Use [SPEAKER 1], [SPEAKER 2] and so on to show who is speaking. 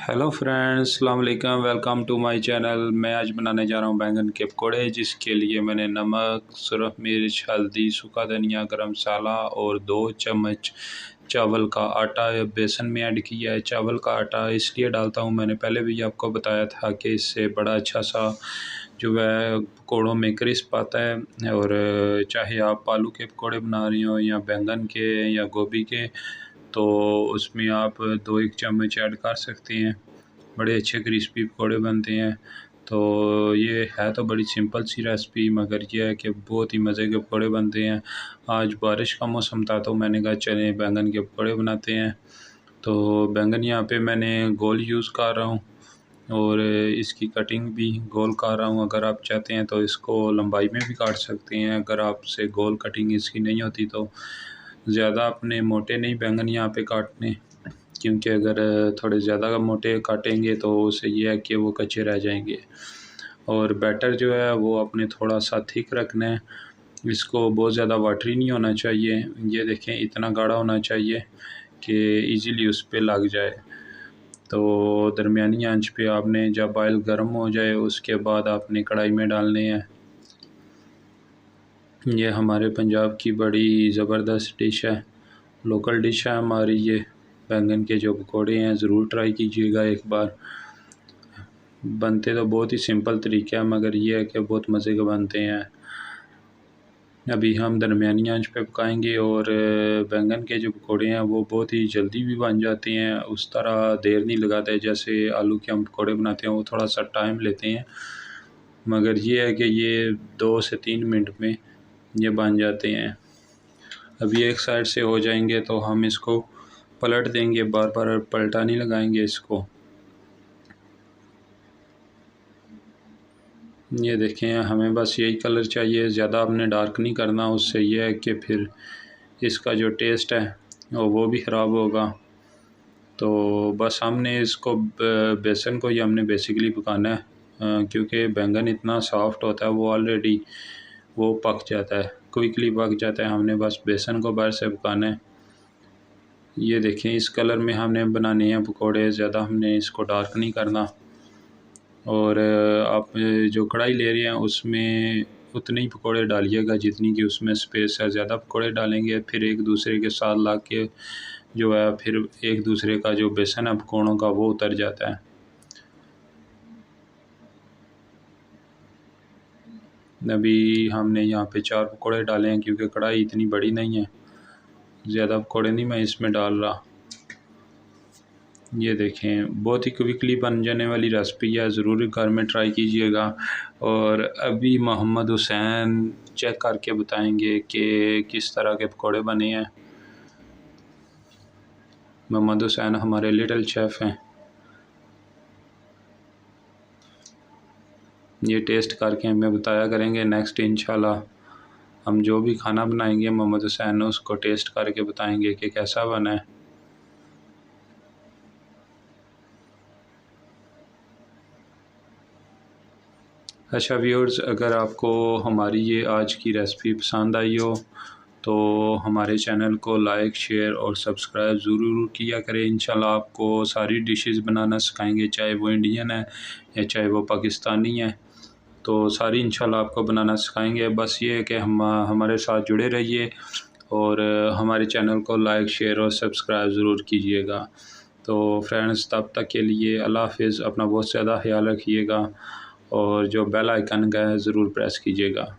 [SPEAKER 1] Hello friends, अस्सलाम वालेकुम। Welcome to my channel. मैं आज बनाने जा रहा हूँ बैंगन के पकौड़े, जिसके लिए मैंने नमक, सुरख मिर्च, हल्दी, सूखा धनिया, गरम मसाला और 2 चम्मच चावल का आटा या बेसन में ऐड किया है। चावल का आटा इसलिए डालता हूँ, मैंने पहले भी आपको बताया था कि इससे बड़ा अच्छा सा जो है पकौड़ों में क्रिस्प आता है। और चाहे आप आलू के पकौड़े बना रही हो या बैंगन के या गोभी के, तो उसमें आप 2-1 चम्मच ऐड कर सकते हैं। बड़े अच्छे क्रिस्पी पकौड़े बनते हैं। तो ये है तो बड़ी सिंपल सी रेसिपी, मगर ये है कि बहुत ही मज़े के पकौड़े बनते हैं। आज बारिश का मौसम था तो मैंने कहा चलें बैंगन के पकौड़े बनाते हैं। तो बैंगन यहाँ पे मैंने गोल यूज़ कर रहा हूँ और इसकी कटिंग भी गोल कर रहा हूँ। अगर आप चाहते हैं तो इसको लंबाई में भी काट सकते हैं। अगर आपसे गोल कटिंग इसकी नहीं होती तो ज़्यादा अपने मोटे नहीं बैंगन यहाँ पे काटने, क्योंकि अगर थोड़े ज़्यादा मोटे काटेंगे तो उससे ये है कि वो कच्चे रह जाएंगे। और बैटर जो है वो अपने थोड़ा सा थिक रखना है। इसको बहुत ज़्यादा वाटरी नहीं होना चाहिए। ये देखें, इतना गाढ़ा होना चाहिए कि इजीली उस पर लग जाए। तो दरमियानी आंच पे आपने, जब ऑयल गर्म हो जाए उसके बाद आपने कढ़ाई में डालने हैं। ये हमारे पंजाब की बड़ी ज़बरदस्त डिश है, लोकल डिश है हमारी। ये बैंगन के जो पकौड़े हैं ज़रूर ट्राई कीजिएगा एक बार। बनते तो बहुत ही सिंपल तरीका है, मगर ये है कि बहुत मज़े के बनते हैं। अभी हम दरमियानी आंच पे पकाएंगे। और बैंगन के जो पकौड़े हैं वो बहुत ही जल्दी भी बन जाते हैं, उस तरह देर नहीं लगाते जैसे आलू के हम पकौड़े बनाते हैं, वो थोड़ा सा टाइम लेते हैं। मगर ये है कि ये 2 से 3 मिनट में ये बन जाते हैं। अभी एक साइड से हो जाएंगे तो हम इसको पलट देंगे, बार बार पलटा नहीं लगाएंगे इसको। ये देखें, हमें बस यही कलर चाहिए, ज़्यादा आपने डार्क नहीं करना, उससे ये है कि फिर इसका जो टेस्ट है वो भी ख़राब होगा। तो बस हमने इसको बेसन को ही हमने बेसिकली पकाना है, क्योंकि बैंगन इतना सॉफ्ट होता है, वो ऑलरेडी वो पक जाता है, क्विकली पक जाता है। हमने बस बेसन को बाहर से पकाना है। ये देखें, इस कलर में हमने बनाने हैं पकोड़े, ज़्यादा हमने इसको डार्क नहीं करना। और आप जो कढ़ाई ले रहे हैं उसमें उतने ही पकोड़े डालिएगा जितनी कि उसमें स्पेस है। ज़्यादा पकोड़े डालेंगे फिर एक दूसरे के साथ ला के जो है फिर एक दूसरे का जो बेसन है पकोड़ों का वो उतर जाता है। अभी हमने यहाँ पे 4 पकोड़े डाले हैं, क्योंकि कढ़ाई इतनी बड़ी नहीं है, ज़्यादा पकोड़े नहीं मैं इसमें डाल रहा। ये देखें, बहुत ही क्विकली बन जाने वाली रेसिपी है, ज़रूर घर में ट्राई कीजिएगा। और अभी मोहम्मद हुसैन चेक करके बताएंगे कि किस तरह के पकोड़े बने हैं। मोहम्मद हुसैन हमारे लिटिल शेफ़ हैं। ये टेस्ट करके हमें बताया करेंगे। नेक्स्ट इंशाल्लाह हम जो भी खाना बनाएंगे मोहम्मद हुसैन उसको टेस्ट करके बताएंगे कि कैसा बना है। अच्छा व्यूअर्स, अगर आपको हमारी ये आज की रेसिपी पसंद आई हो तो हमारे चैनल को लाइक, शेयर और सब्सक्राइब ज़रूर किया करें। इंशाल्लाह आपको सारी डिशेस बनाना सिखाएंगे, चाहे वो इंडियन है या चाहे वो पाकिस्तानी है, तो सारी इंशाल्लाह आपको बनाना सिखाएंगे। बस ये है कि हम हमारे साथ जुड़े रहिए और हमारे चैनल को लाइक, शेयर और सब्सक्राइब ज़रूर कीजिएगा। तो फ्रेंड्स, तब तक के लिए अल्लाह हाफ़िज़। अपना बहुत ज़्यादा ख्याल रखिएगा और जो बेल आइकन का है ज़रूर प्रेस कीजिएगा।